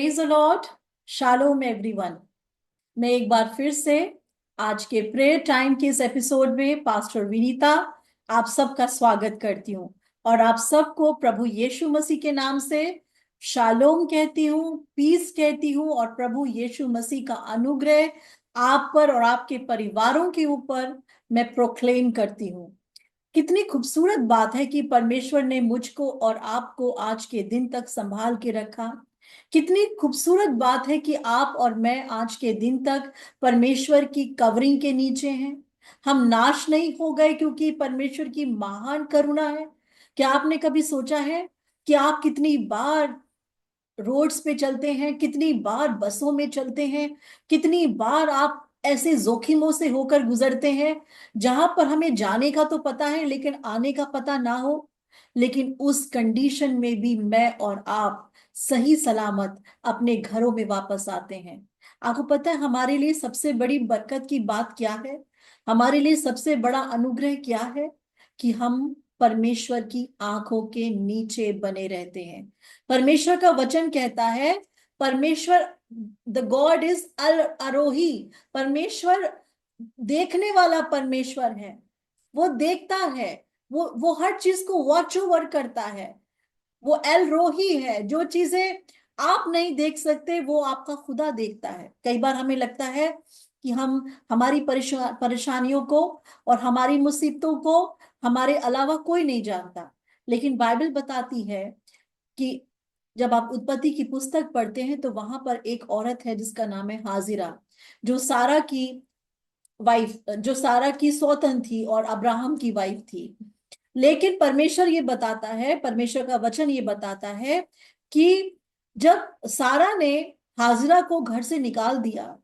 Praise the Lord. Shalom everyone. मैं एक बार फिर से आज के प्रेयर टाइम के इस एपिसोड में पास्टर विनीता आप सबका स्वागत करती हूँ और आप सबको प्रभु यीशु मसीह के नाम से शालोम कहती हूँ, पीस कहती हूँ और प्रभु यीशु मसीह का अनुग्रह आप पर और आपके परिवारों के ऊपर मैं प्रोक्लेम करती हूँ। कितनी खूबसूरत बात है कि परमेश्वर ने मुझको और आपको आज के दिन तक संभाल के रखा। कितनी खूबसूरत बात है कि आप और मैं आज के दिन तक परमेश्वर की कवरिंग के नीचे हैं। हम नाश नहीं हो गए क्योंकि परमेश्वर की महान करुणा है। क्या आपने कभी सोचा है कि आप कितनी बार रोड्स पे चलते हैं, कितनी बार बसों में चलते हैं, कितनी बार आप ऐसे जोखिमों से होकर गुजरते हैं जहां पर हमें जाने का तो पता है लेकिन आने का पता ना हो। लेकिन उस कंडीशन में भी मैं और आप सही सलामत अपने घरों में वापस आते हैं। आपको पता है हमारे लिए सबसे बड़ी बरकत की बात क्या है? हमारे लिए सबसे बड़ा अनुग्रह क्या है? कि हम परमेश्वर की आंखों के नीचे बने रहते हैं। परमेश्वर का वचन कहता है, परमेश्वर द गॉड इज अल अरोही। परमेश्वर देखने वाला परमेश्वर है। वो देखता है, वो हर चीज को वॉच ओवर करता है। वो एल रोही है। जो चीजें आप नहीं देख सकते वो आपका खुदा देखता है। कई बार हमें लगता है कि हम हमारी परेशानियों को और हमारी मुसीबतों को हमारे अलावा कोई नहीं जानता। लेकिन बाइबल बताती है कि जब आप उत्पत्ति की पुस्तक पढ़ते हैं तो वहां पर एक औरत है जिसका नाम है हाजिरा, जो सारा की जो सारा की सौतन थी और अब्राहम की वाइफ थी। लेकिन परमेश्वर ये बताता है, परमेश्वर का वचन ये बताता है कि जब सारा ने हाजिरा को घर से निकाल दिया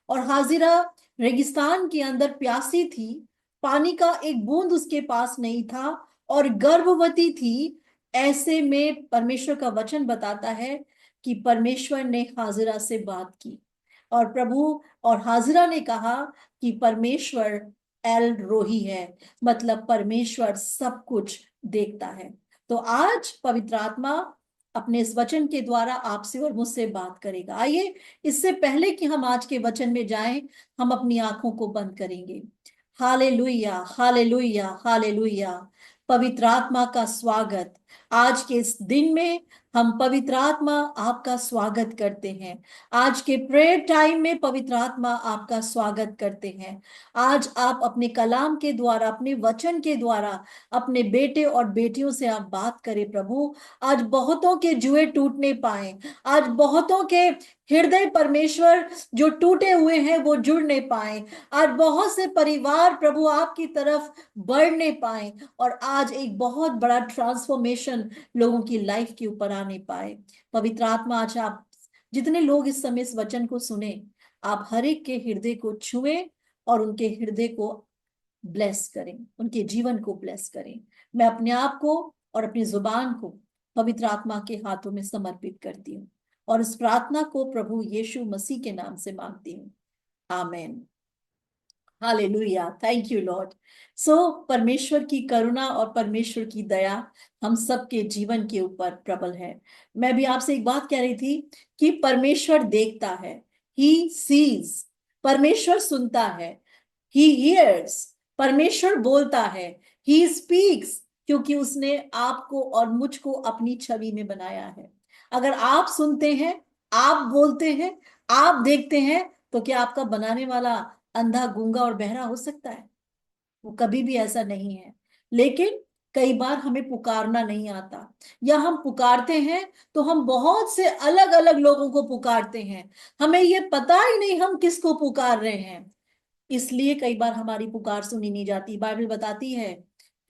और हाजिरा रेगिस्तान के अंदर प्यासी थी, पानी का एक बूंद उसके पास नहीं था और गर्भवती थी, ऐसे में परमेश्वर का वचन बताता है कि परमेश्वर ने हाजिरा से बात की और प्रभु और हाजिरा ने कहा कि परमेश्वर एल रोही है, मतलब परमेश्वर सब कुछ देखता है। तो आज पवित्र आत्मा अपने इस वचन के द्वारा आपसे और मुझसे बात करेगा। आइए, इससे पहले कि हम आज के वचन में जाएं, हम अपनी आंखों को बंद करेंगे। Hallelujah, hallelujah, hallelujah. पवित्र आत्मा का स्वागत। आज के इस दिन में हम पवित्र आत्मा आपका स्वागत करते हैं। आज के प्रेयर टाइम में पवित्र आत्मा आपका स्वागत करते हैं। आज आप अपने कलाम के द्वारा, अपने वचन के द्वारा अपने बेटे और बेटियों से आप बात करें प्रभु। आज बहुतों के जुए टूटने पाए, आज बहुतों के हृदय परमेश्वर जो टूटे हुए हैं वो जुड़ने पाए, आज बहुत से परिवार प्रभु आपकी तरफ बढ़ने पाए और आज एक बहुत बड़ा ट्रांसफॉर्मेशन लोगों की लाइफ के ऊपर आने पाए। पवित्र आत्मा आज आप जितने लोग इस समय इस वचन को सुने, आप हर एक के हृदय को छुएं और उनके हृदय को ब्लेस करें, उनके जीवन को ब्लेस करें। मैं अपने आप को और अपनी जुबान को पवित्र आत्मा के हाथों में समर्पित करती हूँ और इस प्रार्थना को प्रभु यीशु मसीह के नाम से मांगती हूँ। Amen. Hallelujah, thank you Lord. So परमेश्वर की करुणा और परमेश्वर की दया हम सबके जीवन के ऊपर प्रबल है। मैं भी आपसे एक बात कह रही थी कि परमेश्वर देखता है, ही सीज। परमेश्वर सुनता है, ही हियर्स। परमेश्वर बोलता है, ही स्पीक्स, क्योंकि उसने आपको और मुझको अपनी छवि में बनाया है। अगर आप सुनते हैं, आप बोलते हैं, आप देखते हैं, तो क्या आपका बनाने वाला अंधा, गूंगा और बहरा हो सकता है? वो कभी भी ऐसा नहीं है। लेकिन कई बार हमें पुकारना नहीं आता, या हम पुकारते हैं तो हम बहुत से अलग अलग लोगों को पुकारते हैं, हमें ये पता ही नहीं हम किसको पुकार रहे हैं। इसलिए कई बार हमारी पुकार सुनी नहीं जाती। बाइबल बताती है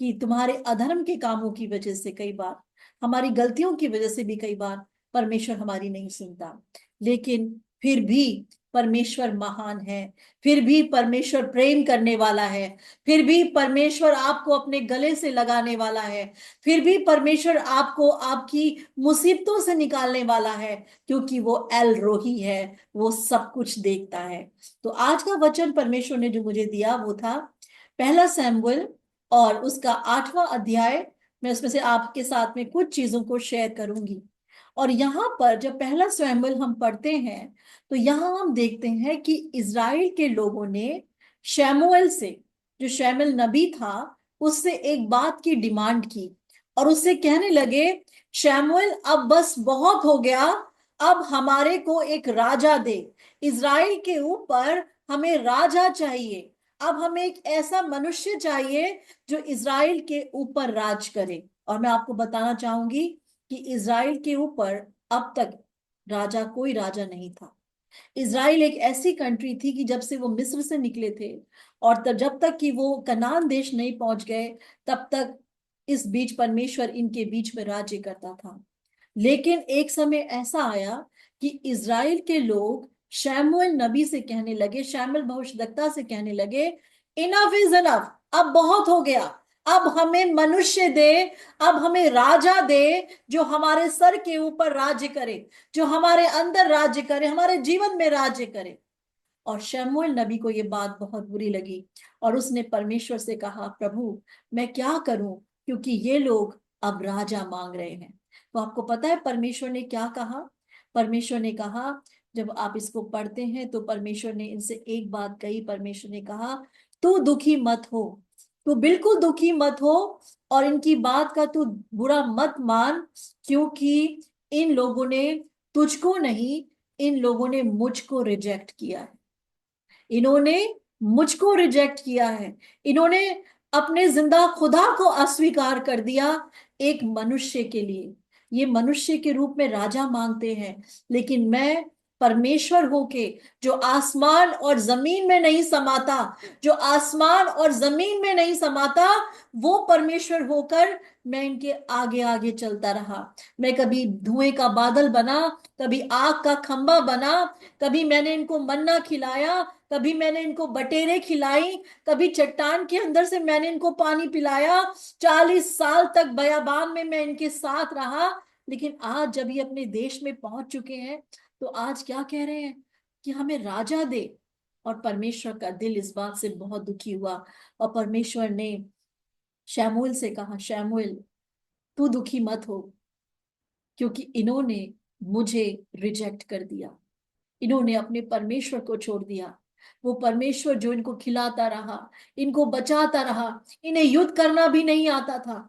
कि तुम्हारे अधर्म के कामों की वजह से कई बार, हमारी गलतियों की वजह से भी कई बार परमेश्वर हमारी नहीं सुनता। लेकिन फिर भी परमेश्वर महान है, फिर भी परमेश्वर प्रेम करने वाला है, फिर भी परमेश्वर आपको अपने गले से लगाने वाला है, फिर भी परमेश्वर आपको आपकी मुसीबतों से निकालने वाला है, क्योंकि वो एल रोही है, वो सब कुछ देखता है। तो आज का वचन परमेश्वर ने जो मुझे दिया वो था पहला सैमुएल और उसका 8वां अध्याय। मैं उसमें से आपके साथ में कुछ चीजों को शेयर करूंगी और यहाँ पर जब पहला स्वयंवर हम पढ़ते हैं तो यहाँ हम देखते हैं कि इज़राइल के लोगों ने शमूएल से, जो शमूएल नबी था, उससे एक बात की डिमांड की और उससे कहने लगे, शमूएल अब बस बहुत हो गया, अब हमारे को एक राजा दे, इज़राइल के ऊपर हमें राजा चाहिए, अब हमें एक ऐसा मनुष्य चाहिए जो इज़राइल के ऊपर राज करे। और मैं आपको बताना चाहूंगी कि इज़राइल के ऊपर अब तक कोई राजा नहीं था। इज़राइल एक ऐसी कंट्री थी कि जब से वो मिस्र से निकले थे और तब जब तक कि वो कनान देश नहीं पहुंच गए, तब तक इस बीच परमेश्वर इनके बीच में राज्य करता था। लेकिन एक समय ऐसा आया कि इज़राइल के लोग शमूएल नबी से कहने लगे, शमूएल भविष्यद्वक्ता से कहने लगे, इनफ इज इनफ, अब बहुत हो गया, अब हमें मनुष्य दे, अब हमें राजा दे जो हमारे सर के ऊपर राज्य करे, जो हमारे अंदर राज्य करे, हमारे जीवन में राज्य करे। और शमूएल नबी को यह बात बहुत बुरी लगी और उसने परमेश्वर से कहा, प्रभु मैं क्या करूं, क्योंकि ये लोग अब राजा मांग रहे हैं। तो आपको पता है परमेश्वर ने क्या कहा? परमेश्वर ने कहा, जब आप इसको पढ़ते हैं तो परमेश्वर ने इनसे एक बात कही, परमेश्वर ने कहा, तू दुखी मत हो, तू बिल्कुल दुखी मत हो और इनकी बात का तू बुरा मत मान, क्योंकि इन लोगों ने तुझको नहीं, इन लोगों ने मुझको रिजेक्ट किया है, इन्होंने मुझको रिजेक्ट किया है, इन्होंने अपने जिंदा खुदा को अस्वीकार कर दिया एक मनुष्य के लिए। ये मनुष्य के रूप में राजा मांगते हैं, लेकिन मैं परमेश्वर होके जो आसमान और जमीन में नहीं समाता, जो आसमान और जमीन में नहीं समाता, वो परमेश्वर होकर मैं इनके आगे आगे चलता रहा। मैं कभी धुएं का बादल बना, कभी आग का खंबा बना, कभी मैंने इनको मन्ना खिलाया, कभी मैंने इनको बटेरे खिलाई, कभी चट्टान के अंदर से मैंने इनको पानी पिलाया। 40 साल तक बयाबान में मैं इनके साथ रहा। लेकिन आज जब ये अपने देश में पहुंच चुके हैं तो आज क्या कह रहे हैं कि हमें राजा दे। और परमेश्वर का दिल इस बात से बहुत दुखी हुआ और परमेश्वर ने शमूएल से कहा, शमूएल तू दुखी मत हो, क्योंकि इन्होंने मुझे रिजेक्ट कर दिया, इन्होंने अपने परमेश्वर को छोड़ दिया। वो परमेश्वर जो इनको खिलाता रहा, इनको बचाता रहा, इन्हें युद्ध करना भी नहीं आता था,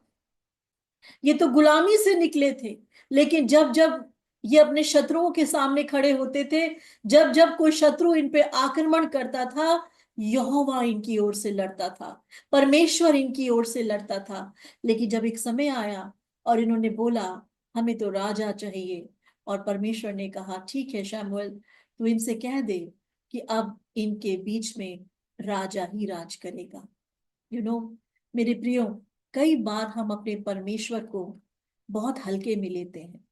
ये तो गुलामी से निकले थे। लेकिन जब जब ये अपने शत्रुओं के सामने खड़े होते थे, जब जब कोई शत्रु इन पे आक्रमण करता था, यहोवा इनकी ओर से लड़ता था, परमेश्वर इनकी ओर से लड़ता था। लेकिन जब एक समय आया और इन्होंने बोला, हमें तो राजा चाहिए, और परमेश्वर ने कहा, ठीक है शमूएल, तू इनसे कह दे कि अब इनके बीच में राजा ही राज करेगा। यू नो मेरे प्रियो, कई बार हम अपने परमेश्वर को बहुत हल्के में लेते हैं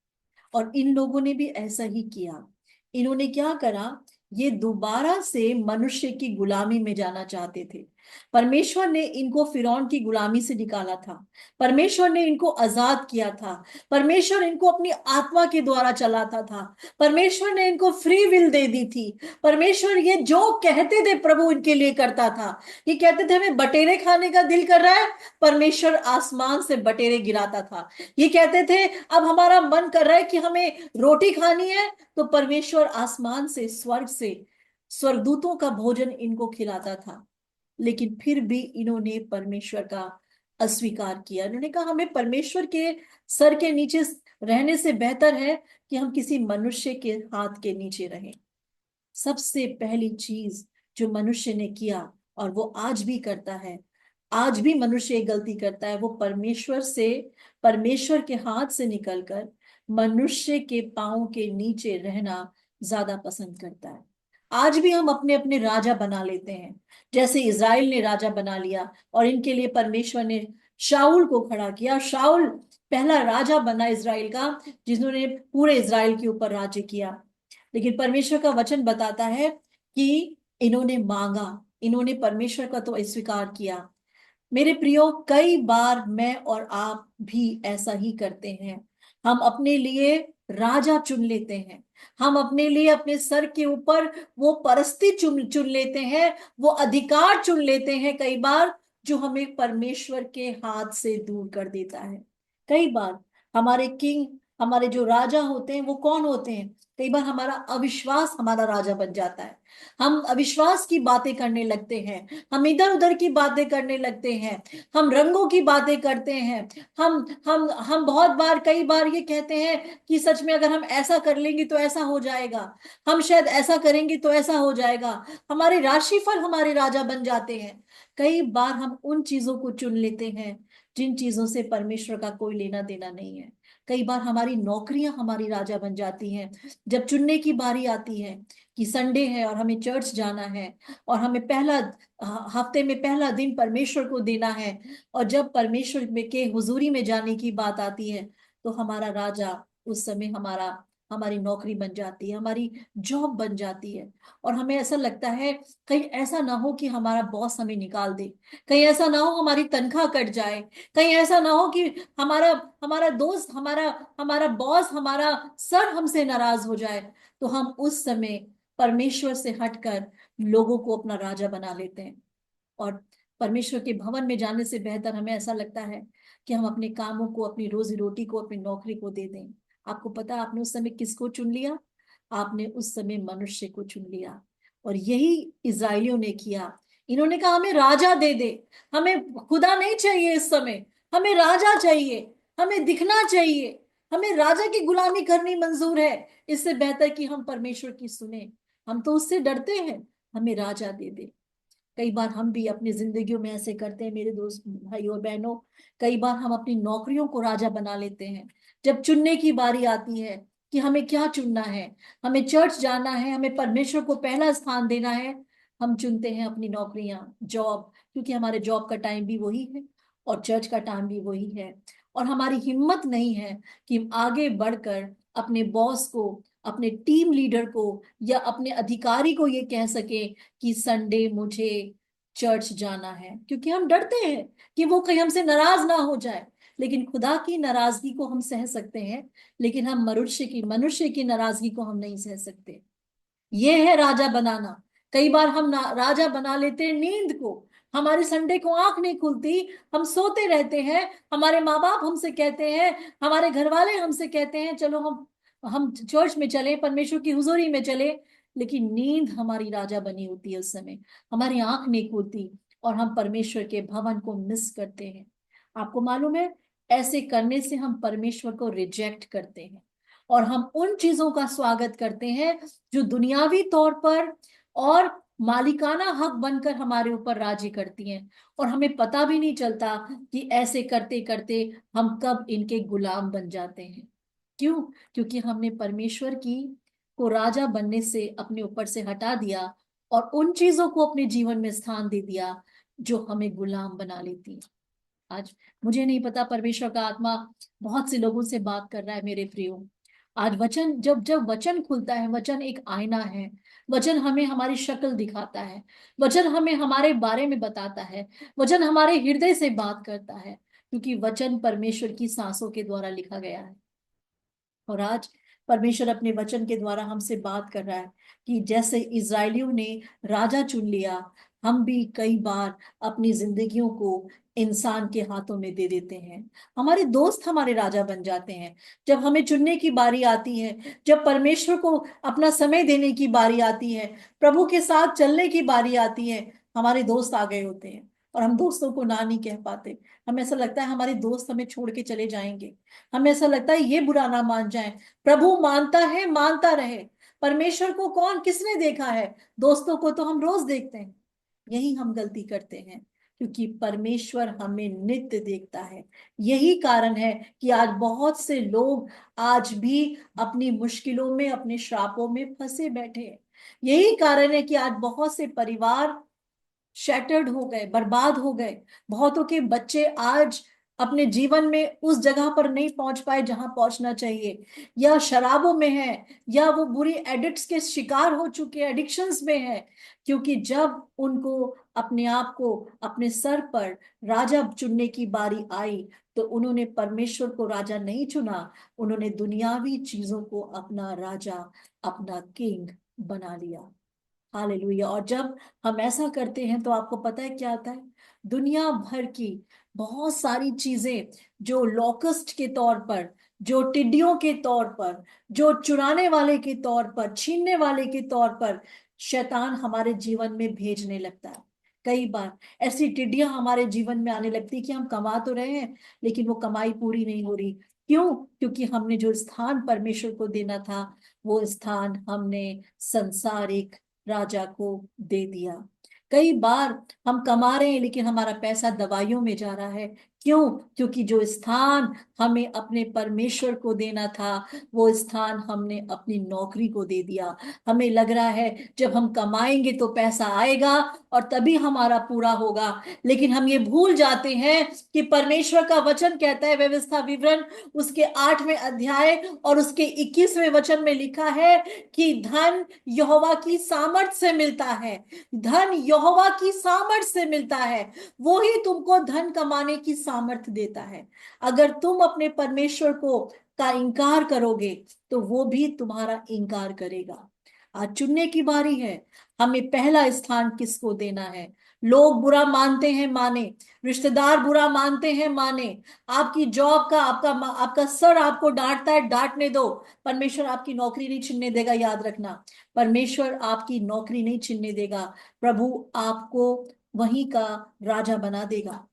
और इन लोगों ने भी ऐसा ही किया। इन्होंने क्या करा, ये दोबारा से मनुष्य की गुलामी में जाना चाहते थे। परमेश्वर ने इनको फिरौन की गुलामी से निकाला था, परमेश्वर ने इनको आजाद किया था, परमेश्वर इनको अपनी आत्मा के द्वारा चलाता था, परमेश्वर ने इनको फ्री विल दे दी थी। परमेश्वर ये जो कहते थे प्रभु इनके लिए करता था। ये कहते थे हमें बटेरे खाने का दिल कर रहा है, परमेश्वर आसमान से बटेरे गिराता था। ये कहते थे अब हमारा मन कर रहा है कि हमें रोटी खानी है, तो परमेश्वर आसमान से, स्वर्ग से स्वर्गदूतों का भोजन इनको खिलाता था। लेकिन फिर भी इन्होंने परमेश्वर का अस्वीकार किया। इन्होंने कहा हमें परमेश्वर के सर के नीचे रहने से बेहतर है कि हम किसी मनुष्य के हाथ के नीचे रहें। सबसे पहली चीज जो मनुष्य ने किया, और वो आज भी करता है, आज भी मनुष्य एक गलती करता है, वो परमेश्वर के हाथ से निकलकर मनुष्य के पांव के नीचे रहना ज्यादा पसंद करता है। आज भी हम अपने अपने राजा बना लेते हैं, जैसे इज़राइल ने राजा बना लिया और इनके लिए परमेश्वर ने शाऊल को खड़ा किया। शाऊल पहला राजा बना इज़राइल का, जिन्होंने पूरे इज़राइल के ऊपर राज्य किया। लेकिन परमेश्वर का वचन बताता है कि इन्होंने मांगा, इन्होंने परमेश्वर का तो स्वीकार किया। मेरे प्रियो, कई बार मैं और आप भी ऐसा ही करते हैं। हम अपने लिए राजा चुन लेते हैं, हम अपने लिए अपने सर के ऊपर वो परस्ती चुन चुन लेते हैं, वो अधिकार चुन लेते हैं कई बार, जो हमें परमेश्वर के हाथ से दूर कर देता है। कई बार हमारे किंग, हमारे जो राजा होते हैं वो कौन होते हैं? कई बार हमारा अविश्वास हमारा राजा बन जाता है। हम अविश्वास की बातें करने लगते हैं, हम इधर उधर की बातें करने लगते हैं, हम रंगों की बातें करते हैं। हम बहुत बार, कई बार ये कहते हैं कि सच में अगर हम ऐसा कर लेंगे तो ऐसा हो जाएगा, हम शायद ऐसा करेंगे तो ऐसा हो जाएगा। हमारे राशिफल हमारे राजा बन जाते हैं। कई बार हम उन चीजों को चुन लेते हैं जिन चीजों से परमेश्वर का कोई लेना देना नहीं है। कई बार हमारी नौकरियां हमारी राजा बन जाती हैं। जब चुनने की बारी आती है कि संडे है और हमें चर्च जाना है और हमें पहला हफ्ते में पहला दिन परमेश्वर को देना है, और जब परमेश्वर के हुजूरी में जाने की बात आती है तो हमारा राजा उस समय हमारी नौकरी बन जाती है, हमारी जॉब बन जाती है। और हमें ऐसा लगता है कहीं ऐसा ना हो कि हमारा बॉस हमें निकाल दे, कहीं ऐसा ना हो हमारी तनख्वाह कट जाए, कहीं ऐसा ना हो कि हमारा हमारा दोस्त, हमारा हमारा बॉस, हमारा सर हमसे नाराज हो जाए। तो हम उस समय परमेश्वर से हटकर लोगों को अपना राजा बना लेते हैं। और परमेश्वर के भवन में जाने से बेहतर हमें ऐसा लगता है कि हम अपने कामों को, अपनी रोजी रोटी को, अपनी नौकरी को दे दें। आपको पता है आपने उस समय किसको चुन लिया? आपने उस समय मनुष्य को चुन लिया। और यही इजराइलियों ने किया। इन्होंने कहा हमें राजा दे दे, हमें खुदा नहीं चाहिए इस समय, हमें राजा चाहिए, हमें दिखना चाहिए, हमें राजा की गुलामी करनी मंजूर है। इससे बेहतर कि हम परमेश्वर की सुने, हम तो उससे डरते हैं, हमें राजा दे दे। कई बार हम भी अपनी जिंदगियों में ऐसे करते हैं मेरे दोस्त भाई और बहनों। कई बार हम अपनी नौकरियों को राजा बना लेते हैं। जब चुनने की बारी आती है कि हमें क्या चुनना है, हमें चर्च जाना है, हमें परमेश्वर को पहला स्थान देना है, हम चुनते हैं अपनी नौकरियां, जॉब, क्योंकि हमारे जॉब का टाइम भी वही है और चर्च का टाइम भी वही है। और हमारी हिम्मत नहीं है कि हम आगे बढ़कर अपने बॉस को, अपने टीम लीडर को या अपने अधिकारी को ये कह सके कि संडे मुझे चर्च जाना है, क्योंकि हम डरते हैं कि वो कहीं हमसे नाराज ना हो जाए। लेकिन खुदा की नाराजगी को हम सह सकते हैं, लेकिन हम मनुष्य की नाराजगी को हम नहीं सह सकते। ये है राजा बनाना। कई बार हम राजा बना लेते हैं नींद को। हमारी संडे को आंख नहीं खुलती, हम सोते रहते हैं। हमारे माँ बाप हमसे कहते हैं, हमारे घर वाले हमसे कहते हैं चलो हम चर्च में चले, परमेश्वर की हुजूरी में चले, लेकिन नींद हमारी राजा बनी होती है उस समय, हमारी आंख नहीं खुलती और हम परमेश्वर के भवन को मिस करते हैं। आपको मालूम है, ऐसे करने से हम परमेश्वर को रिजेक्ट करते हैं और हम उन चीजों का स्वागत करते हैं जो दुनियावी तौर पर और मालिकाना हक बनकर हमारे ऊपर राजी करती हैं। और हमें पता भी नहीं चलता कि ऐसे करते करते हम कब इनके गुलाम बन जाते हैं। क्यों? क्योंकि हमने परमेश्वर की को राजा बनने से अपने ऊपर से हटा दिया और उन चीजों को अपने जीवन में स्थान दे दिया जो हमें गुलाम बना लेती हैं। आज मुझे नहीं पता, परमेश्वर का आत्मा बहुत से लोगों से बात कर रहा है मेरे प्रियो। आज वचन, जब जब वचन खुलता है, वचन एक आईना है। वचन हमें हमारी शक्ल दिखाता है, वचन हमें हमारे बारे में बताता है, वचन हमारे हृदय से बात करता है, क्योंकि वचन परमेश्वर की सांसों के द्वारा लिखा गया है। और आज परमेश्वर अपने वचन के द्वारा हमसे बात कर रहा है कि जैसे इजरायलियों ने राजा चुन लिया, हम भी कई बार अपनी जिंदगियों को इंसान के हाथों में दे देते हैं। हमारे दोस्त हमारे राजा बन जाते हैं। जब हमें चुनने की बारी आती है, जब परमेश्वर को अपना समय देने की बारी आती है, प्रभु के साथ चलने की बारी आती है, हमारे दोस्त आ गए होते हैं और हम दोस्तों को ना नहीं कह पाते। हमें ऐसा लगता है हमारे दोस्त हमें छोड़ के चले जाएंगे, हमें ऐसा लगता है ये बुरा ना मान जाए। प्रभु मानता है, मानता रहे। परमेश्वर को कौन किसने देखा है? दोस्तों को तो हम रोज देखते हैं। यही हम गलती करते हैं, क्योंकि परमेश्वर हमें नित्य देखता है। यही कारण है कि आज बहुत से लोग आज भी अपनी मुश्किलों में, अपने श्रापों में फंसे बैठे हैं। यही कारण है कि आज बहुत से परिवार शैटर्ड हो गए, बर्बाद हो गए। बहुतों के बच्चे आज अपने जीवन में उस जगह पर नहीं पहुंच पाए जहां पहुंचना चाहिए, या शराबों में है, या वो बुरी एडिक्ट्स के शिकार हो चुके, एडिक्शंस में है। क्योंकि जब उनको अपने आप को, अपने सर पर राजा चुनने की बारी आई, तो उन्होंने परमेश्वर को राजा नहीं चुना, उन्होंने दुनियावी चीजों को अपना राजा, अपना किंग बना लिया। हालेलुया। और जब हम ऐसा करते हैं तो आपको पता है क्या आता है? दुनिया भर की बहुत सारी चीजें जो लोकस्ट के तौर पर, जो टिड्डियों के तौर पर, जो चुराने वाले के तौर पर, छीनने वाले के तौर पर शैतान हमारे जीवन में भेजने लगता है। कई बार ऐसी टिड्डियां हमारे जीवन में आने लगती है कि हम कमा तो रहे हैं लेकिन वो कमाई पूरी नहीं हो रही। क्यों? क्योंकि हमने जो स्थान परमेश्वर को देना था वो स्थान हमने संसारिक राजा को दे दिया। कई बार हम कमा रहे हैं लेकिन हमारा पैसा दवाइयों में जा रहा है। क्यों? क्योंकि जो स्थान हमें अपने परमेश्वर को देना था वो स्थान हमने अपनी नौकरी को दे दिया। हमें लग रहा है जब हम कमाएंगे तो पैसा आएगा और तभी हमारा पूरा होगा, लेकिन हम ये भूल जाते हैं कि परमेश्वर का वचन कहता है, व्यवस्था विवरण उसके 8वें अध्याय और उसके 21वें वचन में लिखा है कि धन यहोवा की सामर्थ से मिलता है। धन यहोवा की सामर्थ से मिलता है। वो ही तुमको धन कमाने की सामर्थ देता है। अगर तुम अपने परमेश्वर को का इनकार करोगे तो वो भी तुम्हारा इनकार करेगा। आज चुनने की बारी है, हमें पहला स्थान किसको देना है। लोग बुरा मानते हैं माने, रिश्तेदार बुरा मानते हैं माने, आपकी जॉब का आपका आपका सर आपको डांटता है, डांटने दो। परमेश्वर आपकी नौकरी नहीं छीनने देगा, याद रखना। परमेश्वर आपकी नौकरी नहीं छीनने देगा। प्रभु आपको वहीं का राजा बना देगा।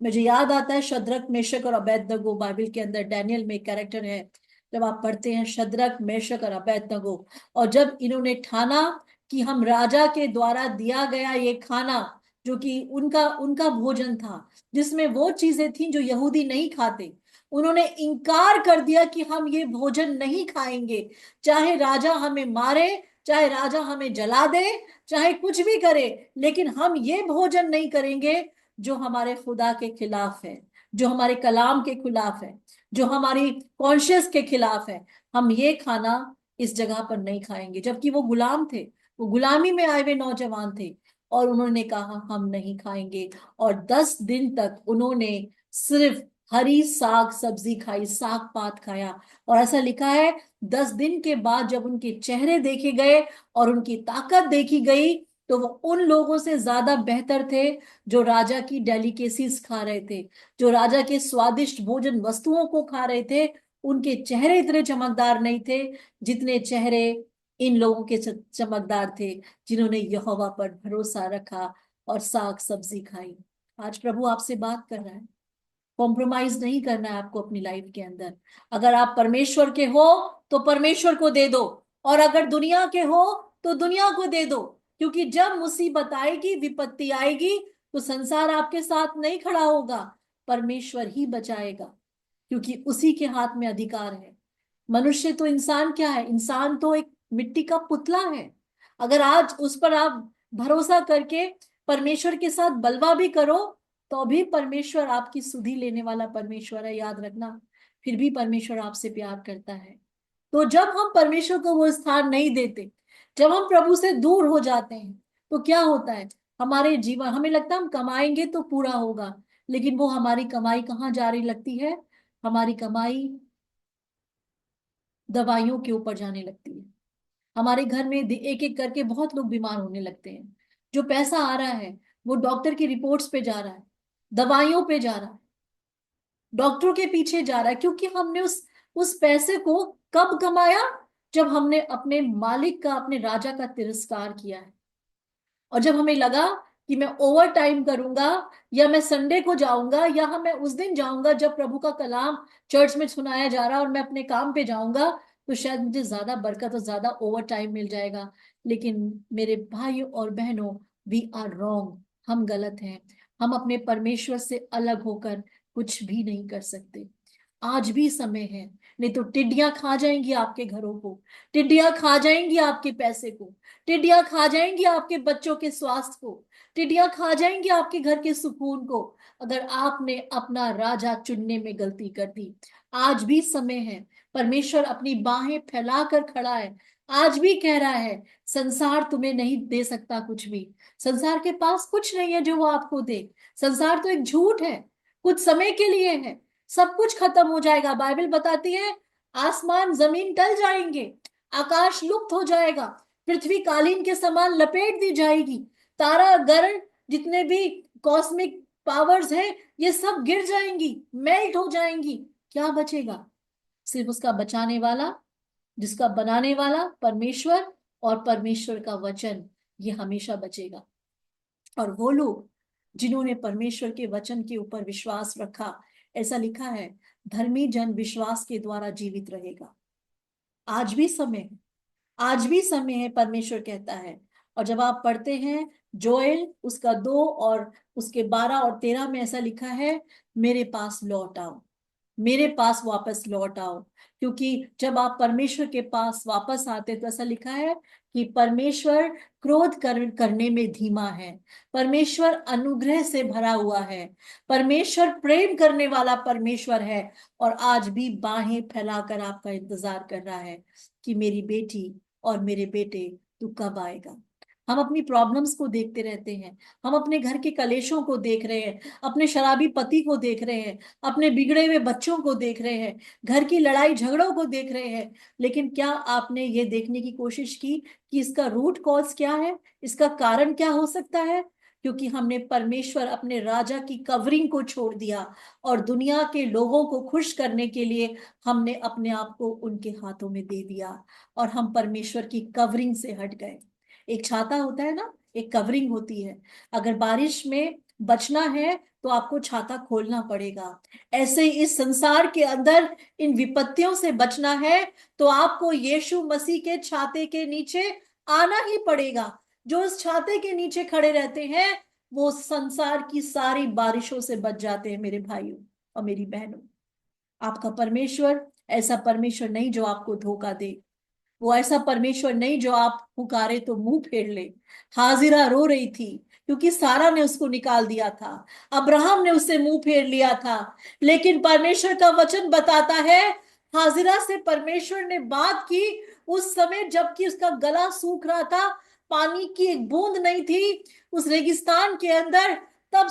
मुझे याद आता है शद्रक मेशक और अबेदनगो, बाइबल के अंदर डैनियल में कैरेक्टर है। जब आप पढ़ते हैं शद्रक मेशक और अबेदनगो, और जब इन्होंने ठाना कि हम राजा के द्वारा दिया गया ये खाना जो कि उनका उनका भोजन था, जिसमें वो चीजें थी जो यहूदी नहीं खाते, उन्होंने इनकार कर दिया कि हम ये भोजन नहीं खाएंगे। चाहे राजा हमें मारे, चाहे राजा हमें जला दे, चाहे कुछ भी करे, लेकिन हम ये भोजन नहीं करेंगे जो हमारे खुदा के खिलाफ है, जो हमारे कलाम के खिलाफ है, जो हमारी कॉन्शियस के खिलाफ है। हम ये खाना इस जगह पर नहीं खाएंगे। जबकि वो गुलाम थे, वो गुलामी में आए हुए नौजवान थे, और उन्होंने कहा हम नहीं खाएंगे। और 10 दिन तक उन्होंने सिर्फ हरी साग सब्जी खाई, साग पात खाया। और ऐसा लिखा है 10 दिन के बाद जब उनके चेहरे देखे गए और उनकी ताकत देखी गई तो वो उन लोगों से ज्यादा बेहतर थे जो राजा की डेलिकेसीज खा रहे थे, जो राजा के स्वादिष्ट भोजन वस्तुओं को खा रहे थे। उनके चेहरे इतने चमकदार नहीं थे जितने चेहरे इन लोगों के चमकदार थे जिन्होंने यहोवा पर भरोसा रखा और साग सब्जी खाई। आज प्रभु आपसे बात कर रहा है, कॉम्प्रोमाइज नहीं करना है आपको अपनी लाइफ के अंदर। अगर आप परमेश्वर के हो तो परमेश्वर को दे दो, और अगर दुनिया के हो तो दुनिया को दे दो। क्योंकि जब मुसीबत आएगी, विपत्ति आएगी, तो संसार आपके साथ नहीं खड़ा होगा, परमेश्वर ही बचाएगा, क्योंकि उसी के हाथ में अधिकार है। मनुष्य तो, इंसान क्या है? इंसान तो एक मिट्टी का पुतला है। अगर आज उस पर आप भरोसा करके परमेश्वर के साथ बलवा भी करो तो भी परमेश्वर आपकी सुधि लेने वाला परमेश्वर है, याद रखना। फिर भी परमेश्वर आपसे प्यार करता है। तो जब हम परमेश्वर को वो स्थान नहीं देते, जब हम प्रभु से दूर हो जाते हैं, तो क्या होता है? हमारे जीवन, हमें लगता है हम कमाएंगे तो पूरा होगा, लेकिन वो हमारी कमाई कहाँ जा रही लगती है? हमारी कमाई दवाइयों के ऊपर जाने लगती है। हमारे घर में एक एक करके बहुत लोग बीमार होने लगते हैं। जो पैसा आ रहा है वो डॉक्टर की रिपोर्ट्स पे जा रहा है, दवाइयों पे जा रहा है, डॉक्टरों के पीछे जा रहा है। क्योंकि हमने उस पैसे को कब कमाया? जब हमने अपने मालिक का, अपने राजा का तिरस्कार किया है। और जब हमें लगा कि मैं ओवर टाइम करूंगा, या मैं संडे को जाऊंगा, या मैं उस दिन जाऊंगा जब प्रभु का कलाम चर्च में सुनाया जा रहा है, और मैं अपने काम पे जाऊंगा, तो शायद मुझे ज्यादा बरकत और ज्यादा ओवर टाइम मिल जाएगा। लेकिन मेरे भाइयों और बहनों, वी आर रॉन्ग, हम गलत हैं। हम अपने परमेश्वर से अलग होकर कुछ भी नहीं कर सकते। आज भी समय है, नहीं तो टिड्डियां खा जाएंगी आपके घरों को, टिड्डियां खा जाएंगी आपके पैसे को, टिड्डियां खा जाएंगी आपके बच्चों के स्वास्थ्य को, टिड्डियां खा जाएंगी आपके घर के सुकून को, अगर आपने अपना राजा चुनने में गलती कर दी। आज भी समय है, परमेश्वर अपनी बाहें फैलाकर खड़ा है। आज भी कह रहा है संसार तुम्हें नहीं दे सकता कुछ भी। संसार के पास कुछ नहीं है जो वो आपको दे। संसार तो एक झूठ है, कुछ समय के लिए है, सब कुछ खत्म हो जाएगा। बाइबल बताती है आसमान जमीन टल जाएंगे, आकाश लुप्त हो जाएगा, पृथ्वी कालीन के समान लपेट दी जाएगी, तारा गण जितने भी कॉस्मिक पावर्स हैं ये सब गिर जाएंगी, मेल्ट हो जाएंगी। क्या बचेगा? सिर्फ उसका बचाने वाला, जिसका बनाने वाला परमेश्वर और परमेश्वर का वचन, ये हमेशा बचेगा। और वो लोग जिन्होंने परमेश्वर के वचन के ऊपर विश्वास रखा, ऐसा लिखा है, धर्मी जन विश्वास के द्वारा जीवित रहेगा। आज भी समय है, आज भी समय है, परमेश्वर कहता है। और जब आप पढ़ते हैं जोएल उसका 2 और उसके 12 और 13 में ऐसा लिखा है, मेरे पास लौट आओ, मेरे पास वापस लौट आओ। क्योंकि जब आप परमेश्वर के पास वापस आते तो ऐसा लिखा है कि परमेश्वर करने में धीमा है, परमेश्वर अनुग्रह से भरा हुआ है, परमेश्वर प्रेम करने वाला परमेश्वर है, और आज भी बाहें फैलाकर आपका इंतजार कर रहा है कि मेरी बेटी और मेरे बेटे, तू कब आएगा। हम अपनी प्रॉब्लम्स को देखते रहते हैं, हम अपने घर के कलेशों को देख रहे हैं, अपने शराबी पति को देख रहे हैं, अपने बिगड़े हुए बच्चों को देख रहे हैं, घर की लड़ाई झगड़ों को देख रहे हैं। लेकिन क्या आपने ये देखने की कोशिश की कि इसका रूट कॉज क्या है, इसका कारण क्या हो सकता है? क्योंकि हमने परमेश्वर अपने राजा की कवरिंग को छोड़ दिया, और दुनिया के लोगों को खुश करने के लिए हमने अपने आप को उनके हाथों में दे दिया, और हम परमेश्वर की कवरिंग से हट गए। एक छाता होता है ना, एक कवरिंग होती है, अगर बारिश में बचना है तो आपको छाता खोलना पड़ेगा। ऐसे ही इस संसार के अंदर इन विपत्तियों से बचना है तो आपको यीशु मसीह के छाते के नीचे आना ही पड़ेगा। जो इस छाते के नीचे खड़े रहते हैं वो संसार की सारी बारिशों से बच जाते हैं। मेरे भाइयों और मेरी बहनों, आपका परमेश्वर ऐसा परमेश्वर नहीं जो आपको धोखा दे, वो ऐसा परमेश्वर नहीं जो आप पुकारे तो मुंह फेर ले। हाजिरा रो रही थी क्योंकि सारा ने उसको निकाल दिया था, अब्राहम ने उससे मुंह फेर लिया था, लेकिन परमेश्वर का वचन बताता है हाजिरा से परमेश्वर ने बात की उस समय जबकि उसका गला सूख रहा था, पानी की एक बूंद नहीं थी उस रेगिस्तान के अंदर। तब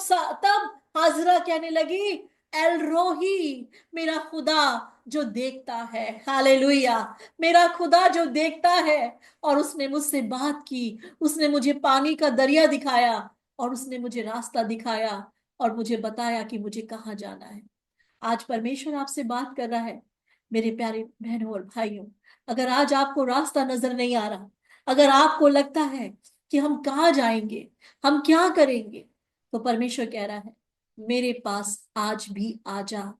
हाजिरा कहने लगी, एल रोही, मेरा खुदा जो देखता है, हालेलुया, मेरा खुदा जो देखता है। और उसने मुझसे बात की, उसने मुझे पानी का दरिया दिखाया, और उसने मुझे रास्ता दिखाया, और मुझे बताया कि मुझे कहाँ जाना है। आज परमेश्वर आपसे बात कर रहा है मेरे प्यारे बहनों और भाइयों। अगर आज आपको रास्ता नजर नहीं आ रहा, अगर आपको लगता है कि हम कहाँ जाएंगे, हम क्या करेंगे, तो परमेश्वर कह रहा है मेरे पास आज भी आ जा।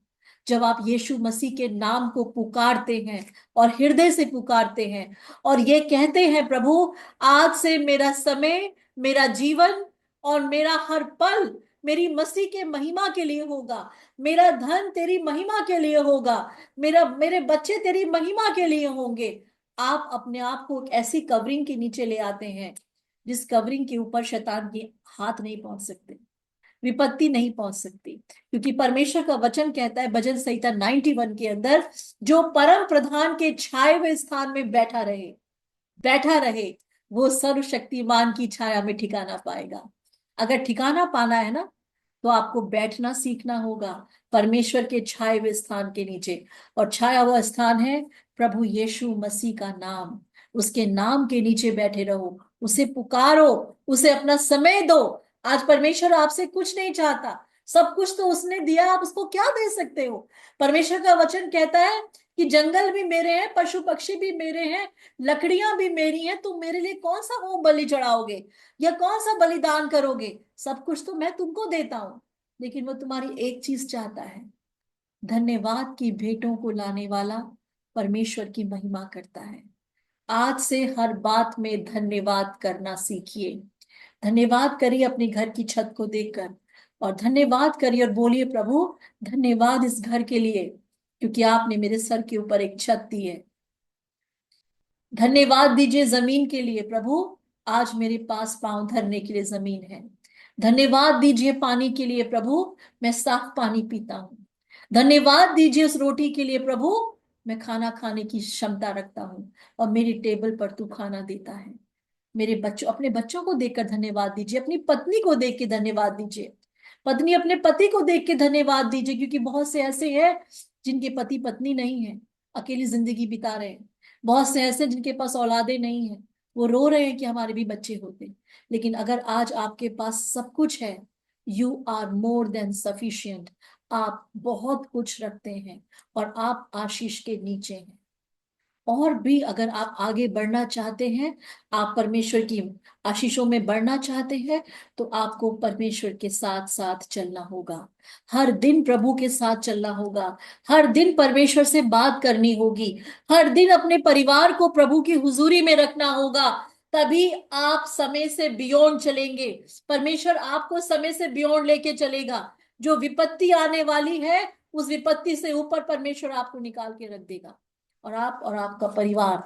जब आप यीशु मसीह के नाम को पुकारते हैं और हृदय से पुकारते हैं और ये कहते हैं, प्रभु आज से मेरा समय, मेरा जीवन और मेरा हर पल मेरी मसीह के महिमा के लिए होगा, मेरा धन तेरी महिमा के लिए होगा, मेरे बच्चे तेरी महिमा के लिए होंगे। आप अपने आप को एक ऐसी कवरिंग के नीचे ले आते हैं जिस कवरिंग के ऊपर शैतान के हाथ नहीं पहुंच सकते, विपत्ति नहीं पहुंच सकती। क्योंकि परमेश्वर का वचन कहता है भजन संहिता 91 के अंदर, जो परम प्रधान के छाए हुए स्थान में बैठा रहे वो सर्वशक्तिमान की छाया में ठिकाना पाएगा। अगर ठिकाना पाना है ना तो आपको बैठना सीखना होगा परमेश्वर के छाए हुए स्थान के नीचे। और छाया हुआ स्थान है प्रभु यीशु मसीह का नाम। उसके नाम के नीचे बैठे रहो, उसे पुकारो, उसे अपना समय दो। आज परमेश्वर आपसे कुछ नहीं चाहता, सब कुछ तो उसने दिया, आप उसको क्या दे सकते हो? परमेश्वर का वचन कहता है कि जंगल भी मेरे हैं, पशु पक्षी भी मेरे हैं, लकड़ियां भी मेरी हैं, तुम मेरे लिए कौन सा होम बलि चढ़ाओगे या कौन सा बलिदान करोगे? सब कुछ तो मैं तुमको देता हूं, लेकिन वो तुम्हारी एक चीज चाहता है, धन्यवाद की भेंटों को लाने वाला परमेश्वर की महिमा करता है। आज से हर बात में धन्यवाद करना सीखिए। धन्यवाद करिए अपने घर की छत को देखकर, और धन्यवाद करिए और बोलिए, प्रभु धन्यवाद इस घर के लिए क्योंकि आपने मेरे सर के ऊपर एक छत दी है। धन्यवाद दीजिए जमीन के लिए, प्रभु आज मेरे पास पांव धरने के लिए जमीन है। धन्यवाद दीजिए पानी के लिए, प्रभु मैं साफ पानी पीता हूँ। धन्यवाद दीजिए उस रोटी के लिए, प्रभु मैं खाना खाने की क्षमता रखता हूँ और मेरी टेबल पर तू खाना देता है। मेरे बच्चों, अपने बच्चों को देखकर धन्यवाद दीजिए, अपनी पत्नी को देख के धन्यवाद दीजिए, पत्नी अपने पति को देख के धन्यवाद दीजिए, क्योंकि बहुत से ऐसे हैं जिनके पति पत्नी नहीं है, अकेली जिंदगी बिता रहे हैं। बहुत से ऐसे जिनके पास औलादे नहीं है, वो रो रहे हैं कि हमारे भी बच्चे होते। लेकिन अगर आज आपके पास सब कुछ है, you are more than sufficient. आप बहुत कुछ रखते हैं और आप आशीष के नीचे हैं। और भी अगर आप आगे बढ़ना चाहते हैं, आप परमेश्वर की आशीषों में बढ़ना चाहते हैं, तो आपको परमेश्वर के साथ साथ चलना होगा। हर दिन प्रभु के साथ चलना होगा। हर दिन परमेश्वर से बात करनी होगी। हर दिन अपने परिवार को प्रभु की हुजूरी में रखना होगा। तभी आप समय से बियॉन्ड चलेंगे। परमेश्वर आपको समय से बियॉन्ड लेके चलेगा। जो विपत्ति आने वाली है, उस विपत्ति से ऊपर परमेश्वर आपको निकाल के रख देगा, और आप और आपका परिवार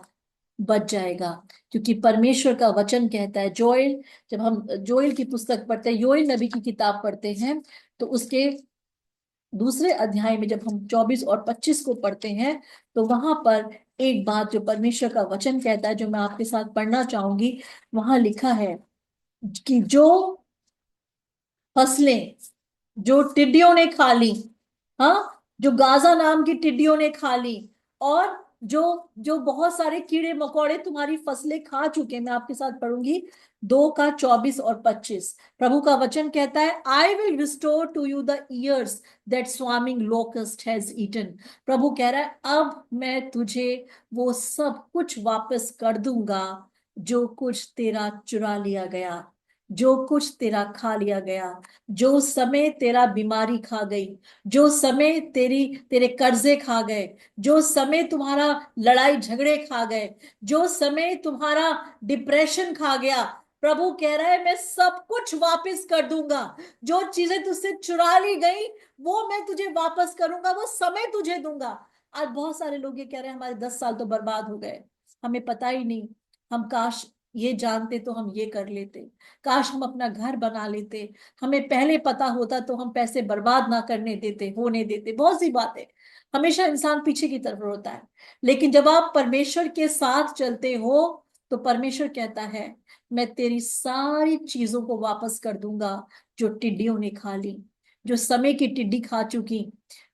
बच जाएगा। क्योंकि परमेश्वर का वचन कहता है, जोएल, जब हम जोएल की पुस्तक पढ़ते हैं, योएल नबी की किताब पढ़ते हैं, तो उसके दूसरे अध्याय में जब हम 24 और 25 को पढ़ते हैं, तो वहां पर एक बात जो परमेश्वर का वचन कहता है, जो मैं आपके साथ पढ़ना चाहूंगी। वहां लिखा है कि जो फसलें जो टिड्डियों ने खा ली, हाँ, जो गाजा नाम की टिड्डियों ने खा ली, और जो जो बहुत सारे कीड़े मकोड़े तुम्हारी फसलें खा चुके, मैं आपके साथ पढ़ूंगी 2 का 24 और 25। प्रभु का वचन कहता है, I will restore to you the years that swarming locust has eaten. प्रभु कह रहा है, अब मैं तुझे वो सब कुछ वापस कर दूंगा जो कुछ तेरा चुरा लिया गया, जो कुछ तेरा खा लिया गया। जो समय तेरा बीमारी खा गई, जो समय तेरे कर्जे खा गए, जो समय तुम्हारा लड़ाई झगड़े खा गए, जो समय तुम्हारा डिप्रेशन खा गया, प्रभु कह रहा है मैं सब कुछ वापस कर दूंगा। जो चीजें तुझसे चुरा ली गई, वो मैं तुझे वापस करूंगा, वो समय तुझे दूंगा। आज बहुत सारे लोग ये कह रहे हैं, हमारे 10 साल तो बर्बाद हो गए, हमें पता ही नहीं। हम काश ये जानते तो हम ये कर लेते, काश हम अपना घर बना लेते, हमें पहले पता होता तो हम पैसे बर्बाद ना करने देते, होने देते। बहुत सी बातें, हमेशा इंसान पीछे की तरफ होता है। लेकिन जब आप परमेश्वर के साथ चलते हो, तो परमेश्वर कहता है, मैं तेरी सारी चीजों को वापस कर दूंगा जो टिड्डियों ने खा ली, जो समय की टिड्डी खा चुकी,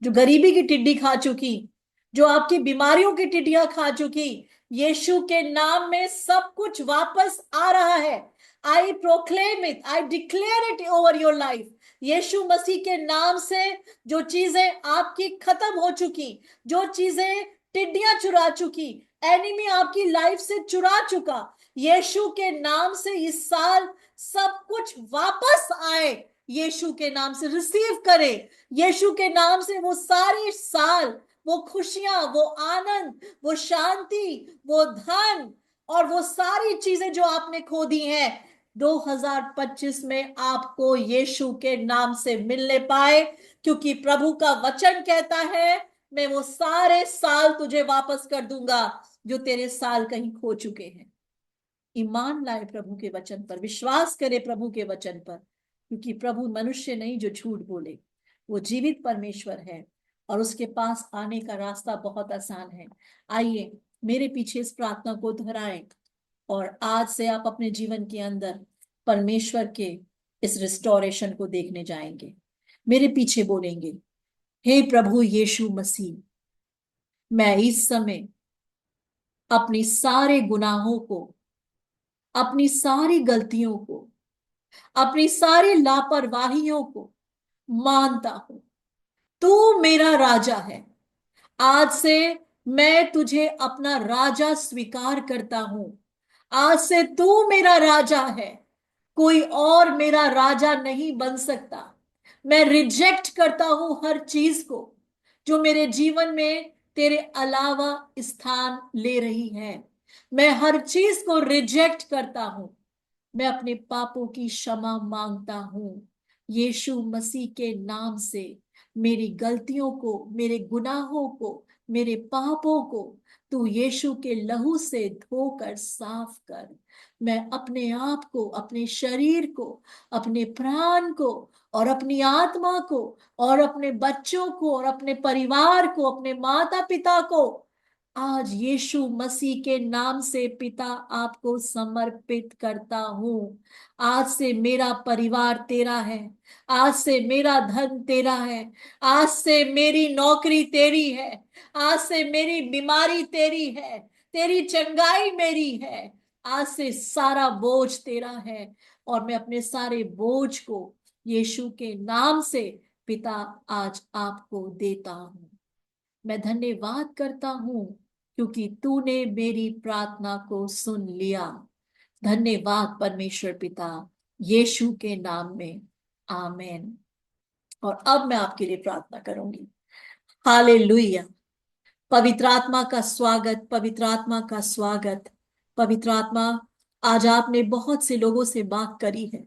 जो गरीबी की टिड्डी खा चुकी, जो आपकी बीमारियों की टिड्डियां खा चुकी। यीशु के नाम में सब कुछ वापस आ रहा है। I proclaim it, I declare it over your life. Yeshu Masih के नाम से जो चीजें आपकी खत्म हो चुकी, जो चीजें टिड्डियां चुरा चुकी, एनिमी आपकी लाइफ से चुरा चुका, यीशु के नाम से इस साल सब कुछ वापस आए। यीशु के नाम से रिसीव करे। यीशु के नाम से वो सारे साल, वो खुशियां, वो आनंद, वो शांति, वो धन, और वो सारी चीजें जो आपने खो दी हैं, 2025 में आपको यीशु के नाम से मिलने पाए। क्योंकि प्रभु का वचन कहता है, मैं वो सारे साल तुझे वापस कर दूंगा जो तेरे साल कहीं खो चुके हैं। ईमान लाए प्रभु के वचन पर, विश्वास करे प्रभु के वचन पर, क्योंकि प्रभु मनुष्य नहीं जो झूठ बोले। वो जीवित परमेश्वर है, और उसके पास आने का रास्ता बहुत आसान है। आइए मेरे पीछे इस प्रार्थना को दोहराएं, और आज से आप अपने जीवन के अंदर परमेश्वर के इस रिस्टोरेशन को देखने जाएंगे। मेरे पीछे बोलेंगे, हे प्रभु यीशु मसीह, मैं इस समय अपनी सारे गुनाहों को, अपनी सारी गलतियों को, अपनी सारी लापरवाहियों को मानता हूं। तू मेरा राजा है। आज से मैं तुझे अपना राजा स्वीकार करता हूं। आज से तू मेरा राजा है, कोई और मेरा राजा नहीं बन सकता। मैं रिजेक्ट करता हूं हर चीज को जो मेरे जीवन में तेरे अलावा स्थान ले रही है। मैं हर चीज को रिजेक्ट करता हूं। मैं अपने पापों की क्षमा मांगता हूं। यीशु मसीह के नाम से मेरी गलतियों को, मेरे गुनाहों को, मेरे पापों को तू यीशु के लहू से धोकर साफ कर। मैं अपने आप को, अपने शरीर को, अपने प्राण को, और अपनी आत्मा को, और अपने बच्चों को, और अपने परिवार को, अपने माता पिता को आज यीशु मसीह के नाम से पिता आपको समर्पित करता हूं। आज से मेरा परिवार तेरा है। आज से मेरा धन तेरा है। आज से मेरी नौकरी तेरी है। आज से मेरी बीमारी तेरी है। तेरी चंगाई मेरी है। आज से सारा बोझ तेरा है, और मैं अपने सारे बोझ को यीशु के नाम से पिता आज आपको देता हूं। मैं धन्यवाद करता हूं क्योंकि तूने मेरी प्रार्थना को सुन लिया। धन्यवाद परमेश्वर पिता, यीशु के नाम में, आमेन। और अब मैं आपके लिए प्रार्थना करूंगी। हालेलुया। पवित्र आत्मा का स्वागत, पवित्र आत्मा का स्वागत। पवित्र आत्मा, आज आपने बहुत से लोगों से बात करी है।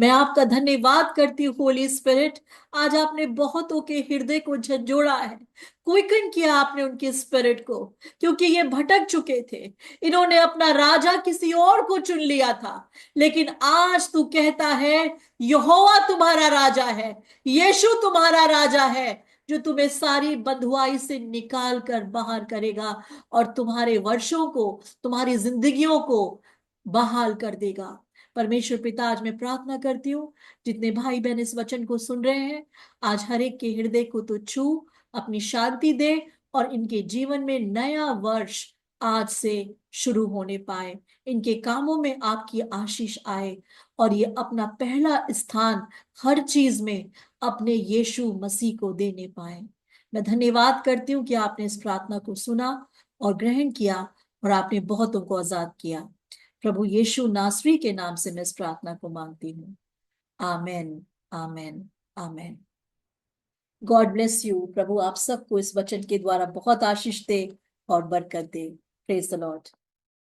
मैं आपका धन्यवाद करती हूँ होली स्पिरिट। आज आपने बहुतों के हृदय को झंझोड़ा है, क्विकन किया आपने उनके स्पिरिट को, क्योंकि ये भटक चुके थे। इन्होंने अपना राजा किसी और को चुन लिया था, लेकिन आज तू कहता है यहोवा तुम्हारा राजा है, यीशु तुम्हारा राजा है, जो तुम्हें सारी बंधुआई से निकाल कर बाहर करेगा और तुम्हारे वर्षों को, तुम्हारी जिंदगियों को बहाल कर देगा। परमेश्वर पिता, आज मैं प्रार्थना करती हूँ, जितने भाई बहन इस वचन को सुन रहे हैं, आज हर एक के हृदय को तो छू, अपनी शांति दे और इनके जीवन में नया वर्ष आज से शुरू होने पाए। इनके कामों में आपकी आशीष आए और ये अपना पहला स्थान हर चीज में अपने यीशु मसीह को देने पाए। मैं धन्यवाद करती हूँ कि आपने इस प्रार्थना को सुना और ग्रहण किया और आपने बहुतों को आजाद किया। प्रभु यीशु नासरी के नाम से मैं इस प्रार्थना को मांगती हूँ। Amen, amen, amen. God bless you. प्रभु आप सबको इस वचन के द्वारा बहुत आशीष दे और बरकत दे। Praise the Lord.